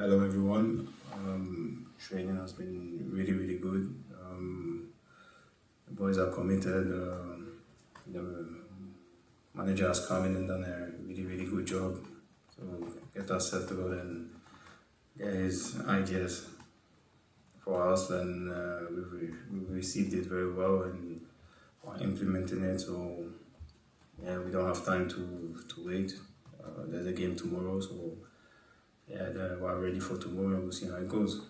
Hello everyone. Training has been really good. The boys are committed. The manager has come in and done a really good job. So get us settled and get his ideas for us, and we've received it very well and are implementing it. So yeah, we don't have time to wait. There's a game tomorrow, so yeah, we're ready for tomorrow. We'll see how it goes.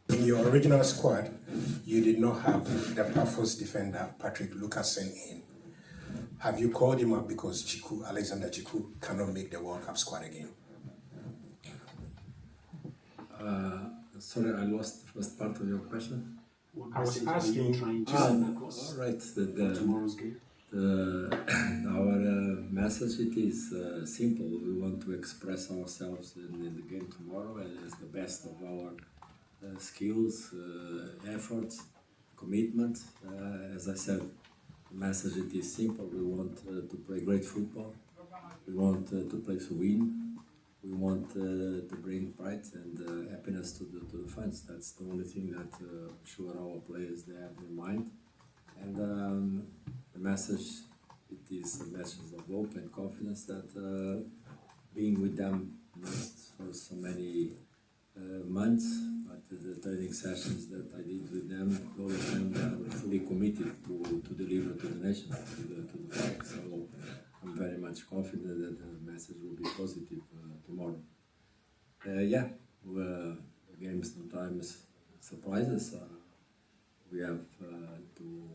In your original squad, you did not have the Pafos defender Patrick Lucasen in. Have you called him up because Alexander Chiku cannot make the World Cup squad again? Sorry, I lost the first part of your question. I was asking, trying to send across all right, tomorrow's game. Our message it is simple. We want to express ourselves in the game tomorrow as the best of our skills, efforts, commitment. As I said, the message it is simple. We want to play great football. We want to play to win. We want to bring pride and happiness to the fans. That's the only thing that sure our players they have in mind. And the message, it is a message of hope and confidence that being with them not for so many months, but the training sessions that I did with them, all of them are fully committed to deliver to the nation, to the flag. So I'm very much confident that the message will be positive tomorrow. The game sometimes surprises. We have to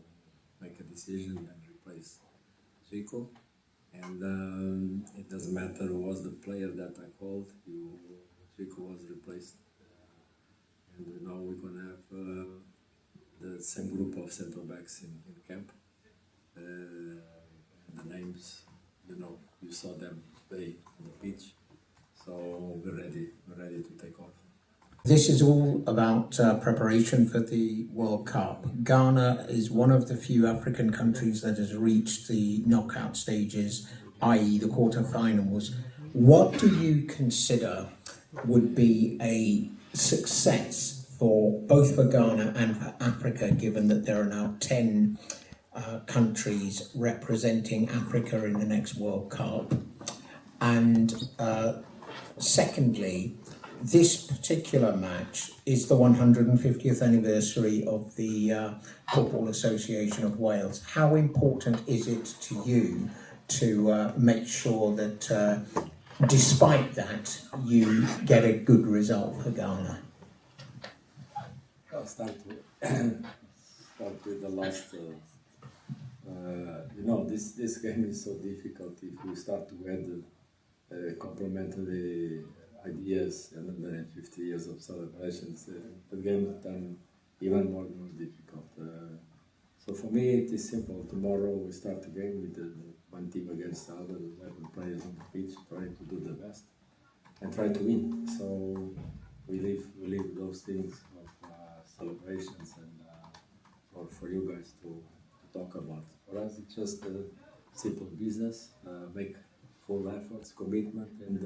make a decision and replace Zico, and it doesn't matter who was the player that I called. Zico was replaced, and now we're gonna have the same group of central backs in camp. The names, you saw them play on the pitch, so we're ready to take off. This is all about preparation for the World Cup. Ghana is one of the few African countries that has reached the knockout stages, i.e. the quarterfinals. What do you consider would be a success for both for Ghana and for Africa, given that there are now 10 countries representing Africa in the next World Cup? And secondly, this particular match is the 150th anniversary of the Football Association of Wales. How important is it to you to make sure that despite that you get a good result for Ghana? I'll start with the last. This game is so difficult. If we start to add complementary ideas and then 50 years of celebrations, the game will turn even more difficult. So for me, it is simple. Tomorrow we start the game with one team against the other, 11 players on the pitch, trying to do the best and try to win. So we leave those things of celebrations and for you guys to talk about. For us, it's just a simple business. Make full efforts, commitment, and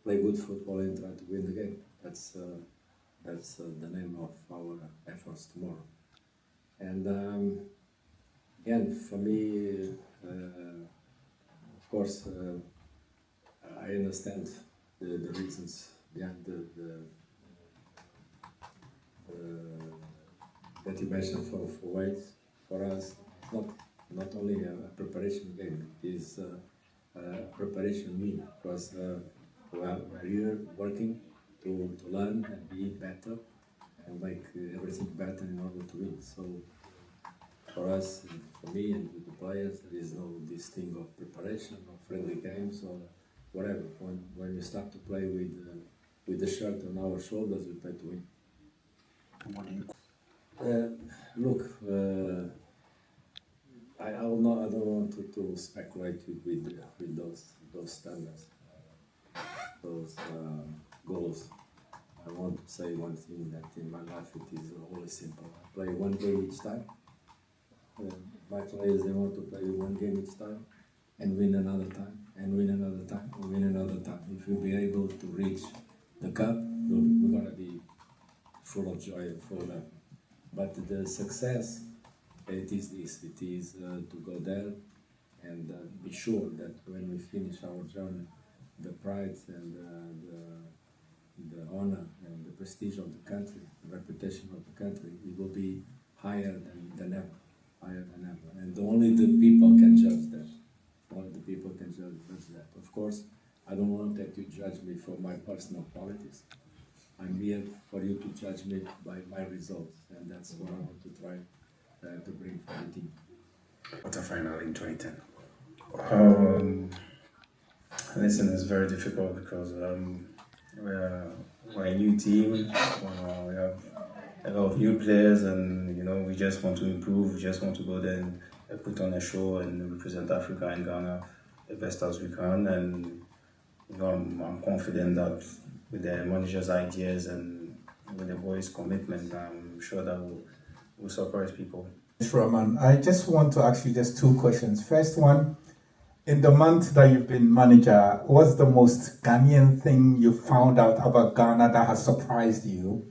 play good football and try to win the game. That's the name of our efforts tomorrow. And again, for me, of course, I understand the reasons behind the motivation for Wales. For us, it's not only a preparation game, it is a preparation win, because we're here working to learn and be better and make everything better in order to win. So for us, and for me and with the players, there is no this thing of preparation or friendly games or whatever. When we start to play with the shirt on our shoulders, we play to win. I don't want to speculate with those standards, those goals. I want to say one thing, that in my life it is always simple. I play one game each time. My players, they want to play one game each time and win another time, and win another time, and win another time. If you'll be able to reach the cup, we're gonna be full of joy and full of love. But the success, it is this. It is to go there and be sure that when we finish our journey, the pride and the honor and the prestige of the country, the reputation of the country, it will be higher than ever, higher than ever. And only the people can judge that. Only the people can judge that. Of course, I don't want that you judge me for my personal qualities. I'm here for you to judge me by my results, and that's what I want to try to bring for the team. Quarterfinal in 2010. Listen, it's very difficult because we're a new team. We have a lot of new players, and we just want to improve. We just want to go there and put on a show and represent Africa and Ghana the best as we can. And I'm confident that with the manager's ideas and with the boys' commitment, I'm sure that we'll surprise people. Roman, I just want to ask you just two questions. First one, in the month that you've been manager, what's the most Ghanaian thing you found out about Ghana that has surprised you?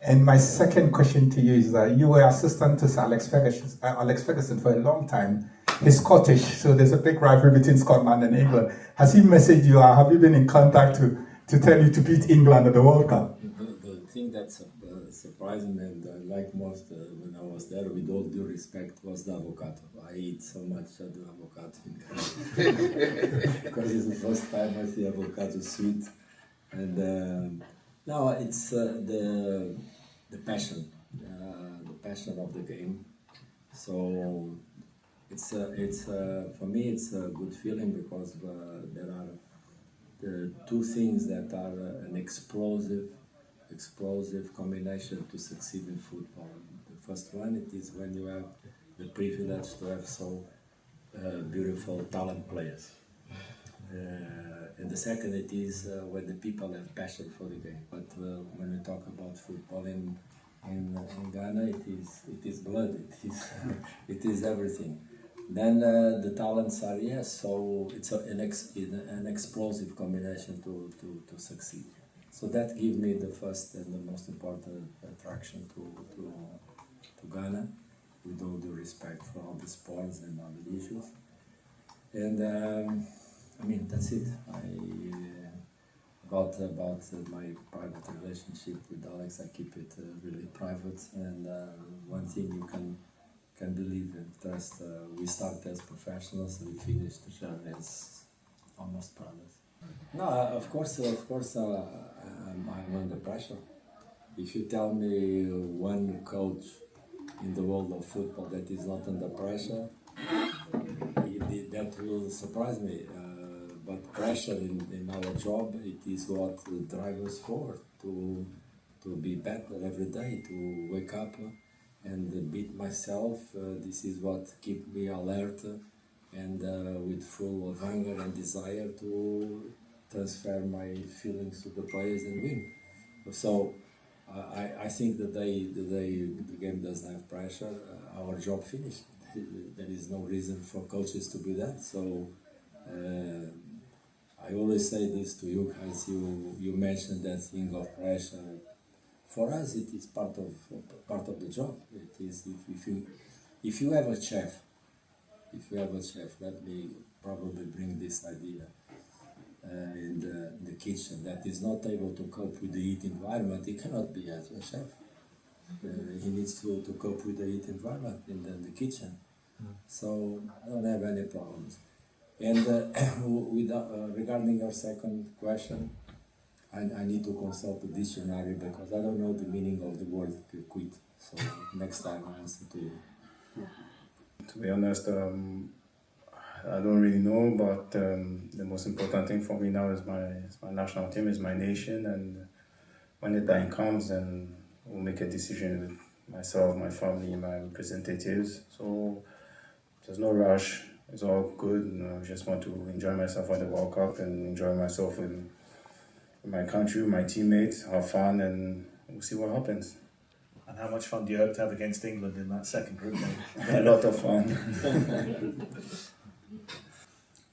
And my second question to you is that you were assistant to Sir Alex Ferguson for a long time. He's Scottish, so there's a big rivalry between Scotland and England. Has he messaged you, or have you been in contact to tell you to beat England at the World Cup? The thing that surprised me and I like most when I was there, with all due respect, was the avocado. I eat so much of the avocado in Ghana because it's the first time I see avocado sweet. And no, it's the passion of the game. So it's for me it's a good feeling because there are the two things that are an explosive combination to succeed in football. The first one, it is when you have the privilege to have so beautiful talent players. And the second, it is when the people have passion for the game. But when we talk about football in Ghana, it is blood. It is everything. Then the talents are so it's an explosive combination to succeed. So that gives me the first and the most important attraction to Ghana, with all due respect for all the sports and all the issues. And I mean, that's it. About my private relationship with Alex, I keep it really private. And one thing you can believe and trust, we start as professionals and we finish the journey as almost brothers. No, of course, I'm under pressure. If you tell me one coach in the world of football that is not under pressure, that will surprise me. But pressure in our job, it is what drives us forward to be better every day, to wake up and beat myself. This is what keeps me alert and with full of hunger and desire to transfer my feelings to the players and win. So I think the day the game doesn't have pressure, our job finished. There is no reason for coaches to be that. So I always say this to you guys. You mentioned that thing of pressure. For us, it is part of the job. It is if you have a chef. Let me probably bring this idea. In the kitchen that is not able to cope with the heat environment, he cannot be as a chef. He needs to cope with the heat environment in the kitchen. So I don't have any problems. And regarding your second question, I need to consult the dictionary because I don't know the meaning of the word quit. So next time I answer to you. To be honest, I don't really know, but the most important thing for me now is my national team, is my nation, and when the time comes, then we'll make a decision with myself, my family, my representatives. So there's no rush. It's all good. I just want to enjoy myself at the World Cup and enjoy myself in my country, with my teammates, have fun, and we'll see what happens. And how much fun do you hope to have against England in that second group game? A lot of fun.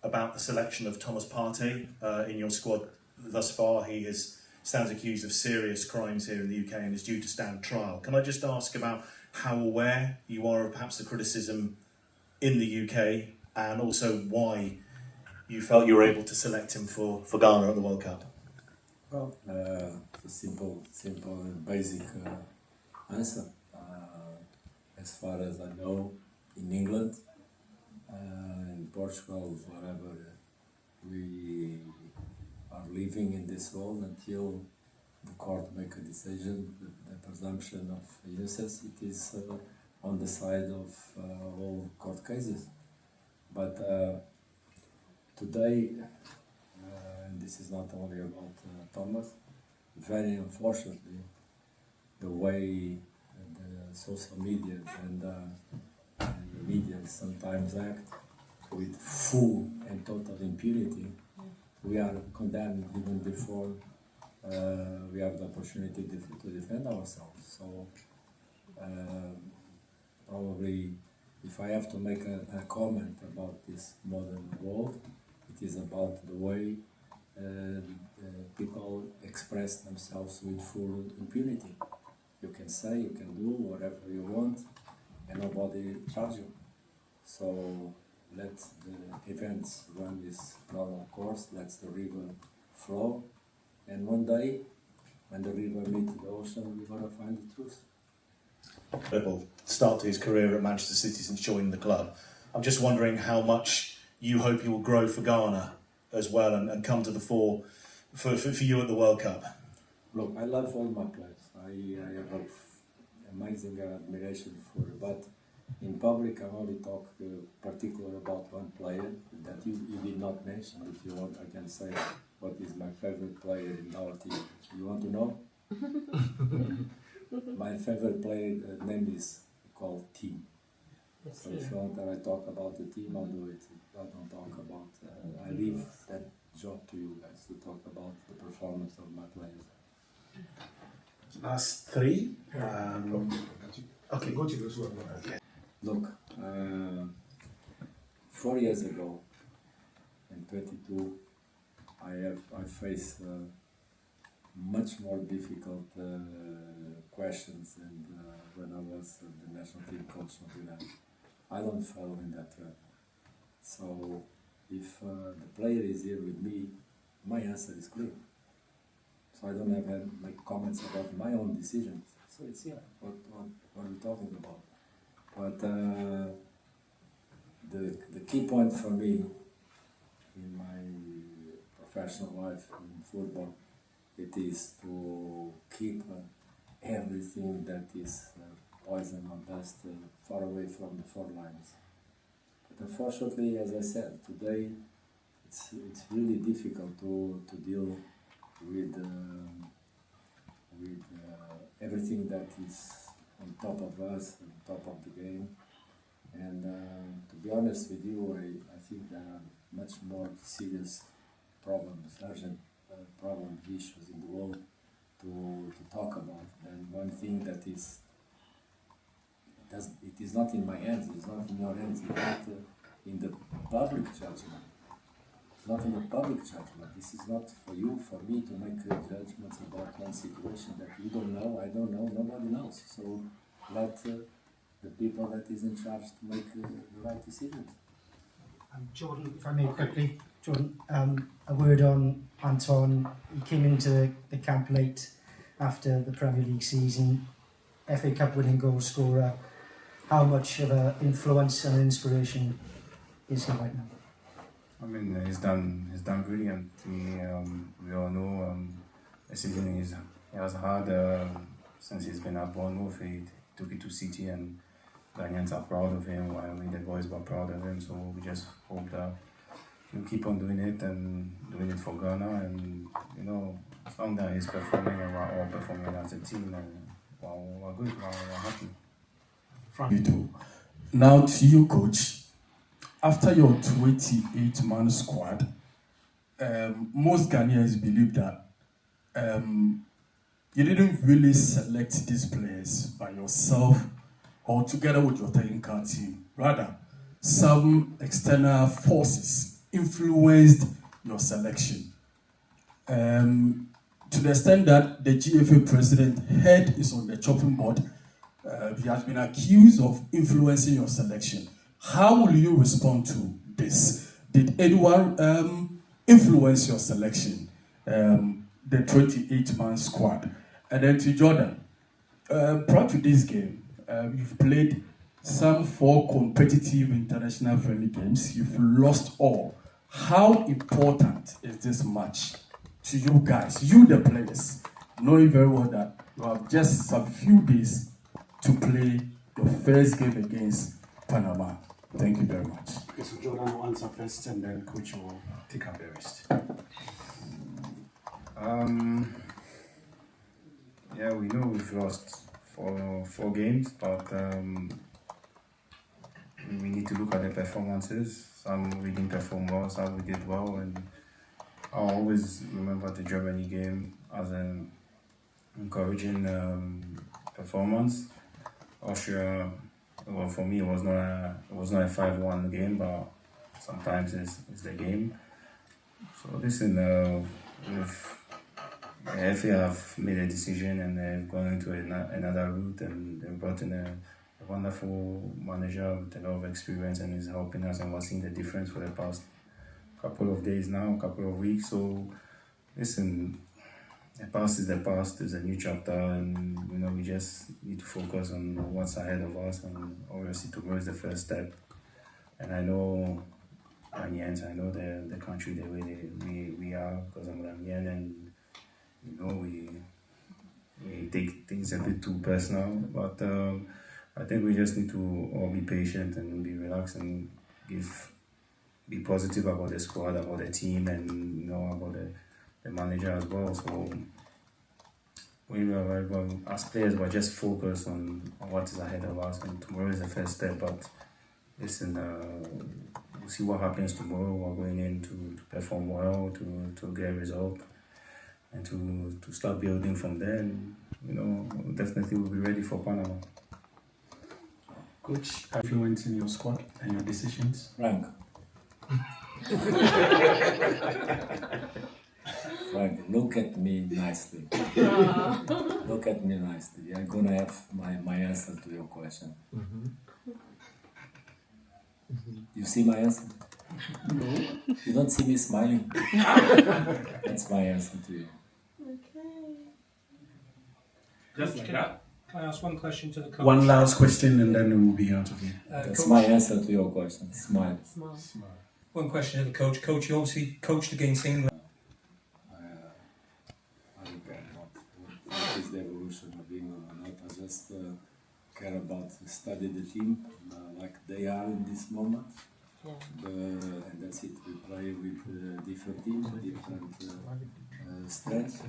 About the selection of Thomas Partey in your squad thus far, he has stands accused of serious crimes here in the UK and is due to stand trial. Can I just ask about how aware you are of perhaps the criticism in the UK, and also why you felt you were able to select him for Ghana at the World Cup? Well, it's a simple and basic answer. As far as I know, in England, in Portugal, wherever we are living in this world until the court make a decision, the presumption of innocence, it is on the side of all court cases. But today, and this is not only about Thomas, very unfortunately, the way the social media and the media sometimes act with full and total impunity, we are condemned even before we have the opportunity to defend ourselves. So probably if I have to make a comment about this modern world, it is about the way people express themselves with full impunity. You can say, you can do whatever you want, and nobody charges you. So let the events run this normal course, let the river flow, and one day, when the river meets the ocean, we're going to find the truth. Incredible start to his career at Manchester City since joining the club. I'm just wondering how much you hope he will grow for Ghana as well and come to the fore for you at the World Cup. Look, I love all my players. I have amazing admiration for it, but in public I only talk particular about one player that you did not mention. If you want, I can say what is my favorite player in our team. You want to know? My favorite player name is called Team. So if you want that I talk about the team, I'll do it. I don't talk about, I leave that job to you guys to talk about the performance of my players. Last three. Okay, go to those who are not. Okay. Look, 4 years ago, in 22, I faced much more difficult questions and when I was the national team coach of Iran. I don't follow in that trap. So if the player is here with me, my answer is clear. So I don't have to make comments about my own decisions. So it's here. What are we talking about? But the key point for me in my professional life in football, it is to keep everything that is poison or dust far away from the four lines. But unfortunately, as I said, today it's really difficult to deal with everything that is on top of us, on top of the game. And to be honest with you, I think there are much more serious problems, urgent problem issues in the world to talk about. And one thing that it is not in my hands, it's not in your hands, it's not in the public judgment. It's not in the public judgment. This is not for you, for me to make judgments about one situation that you don't know, I don't know, nobody knows. So let the people that is in charge to make the right decisions. Jordan, if I may quickly, Jordan, a word on Anton. He came into the camp late after the Premier League season, FA Cup winning goal scorer. How much of an influence and inspiration is he right now? I mean, he's done brilliant. We all know the season he has had since he's been at Bournemouth. He took it to City, and Ghanaians are proud of him. While the boys were proud of him. So we just hope that he'll keep on doing it and doing it for Ghana. And you know, as long as he's performing and we're all performing as a team, we're good. We're happy. You do. Now to you, coach. After your 28-man squad, most Ghanaians believe that you didn't really select these players by yourself or together with your technical team. Rather, some external forces influenced your selection. to the extent that the GFA president head is on the chopping board, he has been accused of influencing your selection. How will you respond to this? Did anyone influence your selection, the 28-man squad? And then to Jordan, prior to this game, you've played some 4 competitive international friendly games. You've lost all. How important is this match to you guys, you the players, knowing very well that you have just some few days to play your first game against Panama? Thank you very much. Okay, so Jordan will answer first and then coach will take up the rest. Yeah, we know we've lost four games, but we need to look at the performances. Some we didn't perform well, some we did well, and I always remember the Germany game as an encouraging performance. Austria, well, for me, it was not a 5-1 game, but sometimes it's the game. So listen, the FA have made a decision and they've gone into another route, and they've brought in a wonderful manager with a lot of experience and is helping us, and we're seeing the difference for the past couple of days now, couple of weeks. So listen, the past is the past, there's a new chapter, and we just need to focus on what's ahead of us, and obviously tomorrow is the first step. And I know Ghanaians, I know the country the way we are, because I'm Ghanaian, and we take things a bit too personal, but I think we just need to all be patient and be relaxed and be positive about the squad, about the team, and about the manager as well. So as players, we're just focused on what is ahead of us, and tomorrow is the first step. But listen, we'll see what happens tomorrow. We're going in to perform well, to get a result, and to start building from there. And, definitely we'll be ready for Panama. Coach, influencing your squad and your decisions? Frank. Frank, look at me nicely. Look at me nicely. I'm gonna have my answer to your question. You see my answer? No. You don't see me smiling? That's my answer to you. Just like that. Can I ask one question to the coach? One last question and then we'll be out of here. That's Coach, my answer to your question. Smile. one question to the coach. Coach, you obviously coached against England. I don't care what is the evolution of England or not. I just care about study the team like they are in this moment. Yeah. And that's it. We play with different teams, different strengths,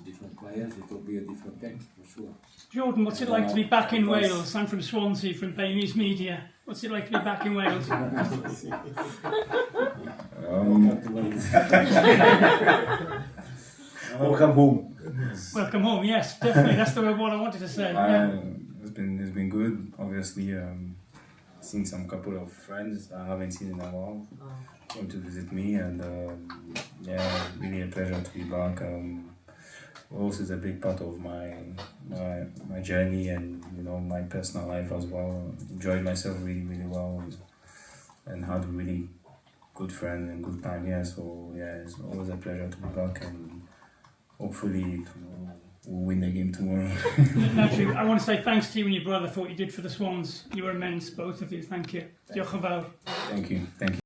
different players. It will be a different game for sure. Jordan, what's it like to be back in Wales? I'm from Swansea, from Bay News Media. What's it like to be back in Wales? Welcome home. Welcome home, yes, definitely. That's what I wanted to say. It's been good. Obviously, seen some couple of friends I haven't seen in a while. Came to visit me, and really a pleasure to be back. Wales is a big part of my journey and my personal life as well. Enjoyed myself really well, and had a really good friend and good time here. So it's always a pleasure to be back, and hopefully we'll win the game tomorrow. Naturally, I want to say thanks to you and your brother for what you did for the Swans. You were immense, both of you. Thank you. Diolch yn fawr. Thank you.